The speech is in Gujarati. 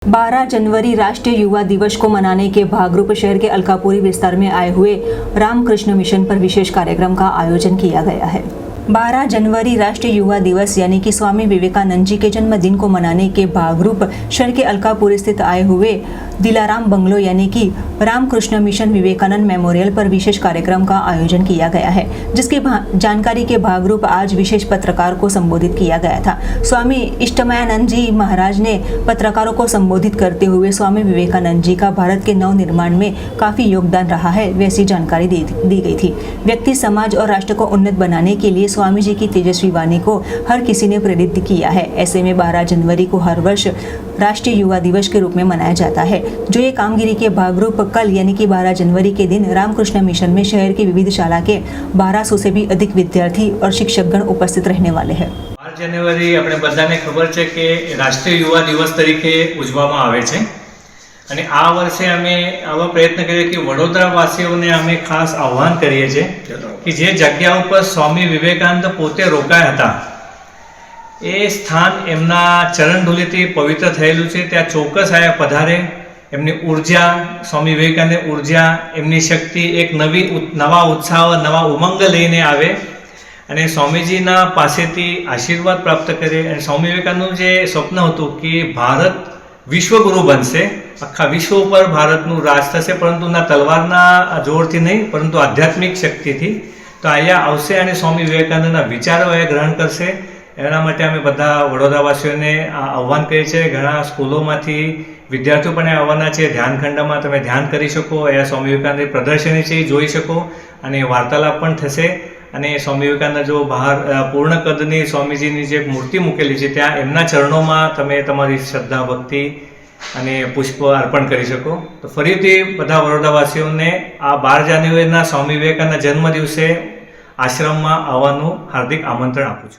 12 जनवरी राष्ट्रीय युवा दिवस को मनाने के भागरूप शहर के अलकापुरी विस्तार में आए हुए रामकृष्ण मिशन पर विशेष कार्यक्रम का आयोजन किया गया है। 12 जनवरी राष्ट्रीय युवा दिवस यानी कि स्वामी विवेकानंद जी के जन्मदिन को मनाने के भागरूप शहर के अलकापुरी स्थित आए हुए दिलाराम बंगलो यानी कि रामकृष्ण मिशन विवेकानंद मेमोरियल पर विशेष कार्यक्रम का आयोजन किया गया है, जिसकी जानकारी के भागरूप आज विशेष पत्रकार को संबोधित किया गया था। स्वामी इष्टमयानंद जी महाराज ने पत्रकारों को संबोधित करते हुए स्वामी विवेकानंद जी का भारत के नव निर्माण में काफी योगदान रहा है वैसी जानकारी दी गई थी। व्यक्ति, समाज और राष्ट्र को उन्नत बनाने के लिए स्वामी जी की तेजस्वी वाणी को हर किसी ने प्रेरित किया है। ऐसे में 12 जनवरी को हर वर्ष राष्ट्रीय युवा दिवस के रूप में मनाया जाता है। जो ये कामगिरी के भागरूप कल यानी कि 12 जनवरी के दिन रामकृष्ण मिशन में शहर की विविध शाला के 1200 से भी अधिक विद्यार्थी और शिक्षकगण उपस्थित रहने वाले हैं। 12 જાન્યુઆરી આપણે બધાને ખબર છે કે રાષ્ટ્રીય યુવા દિવસ તરીકે ઉજવવામાં આવે છે અને આ વર્ષે અમે આવા પ્રયત્ન કર્યો કે વડોદરાવાસીઓને અમે ખાસ આહ્વાન કરીએ છીએ કે જે જગ્યા ઉપર સ્વામી વિવેકાનંદ પોતે રોકાયા હતા એ સ્થાન એમના ચરણધૂલીથી પવિત્ર થયેલું છે। ત્યાં ચોક્કસ આયા પધારે, એમની ઉર્જા, સ્વામી વિવેકાનંદની ઉર્જા, એમની શક્તિ એક નવા ઉત્સાહ, નવા ઉમંગ લઈને આવે અને સ્વામીજીના પાસેથી આશીર્વાદ પ્રાપ્ત કરે। અને સ્વામી વિવેકાનંદનું જે સ્વપ્ન હતું કે ભારત વિશ્વગુરુ બનશે, આખા વિશ્વ ઉપર ભારતનું રાજ થશે, પરંતુ ના તલવારના જોરથી નહીં પરંતુ આધ્યાત્મિક શક્તિથી। તો અહીંયા આવશે અને સ્વામી વિવેકાનંદના વિચારો એ ગ્રહણ કરશે। એના માટે અમે બધા વડોદરાવાસીઓને આહ્વાન કરીએ છીએ। ઘણા સ્કૂલોમાંથી વિદ્યાર્થીઓ પણ આવવાના છે। ધ્યાનખંડમાં તમે ધ્યાન કરી શકો, અહીંયા સ્વામી વિવેકાનંદની પ્રદર્શની છે એ જોઈ શકો અને વાર્તાલાપ પણ થશે। અને સ્વામી વિવેકાનંદ જો બહાર પૂર્ણ કદની સ્વામીજીની જે મૂર્તિ મૂકેલી છે ત્યાં એમના ચરણોમાં તમે તમારી શ્રદ્ધા, ભક્તિ અને પુષ્પ અર્પણ કરી શકો। તો ફરીથી બધા વડોદરાવાસીઓને આ 12 જાન્યુઆરીના સ્વામી વિવેકાનંદના જન્મદિવસે આશ્રમમાં આવવાનું હાર્દિક આમંત્રણ આપું છું।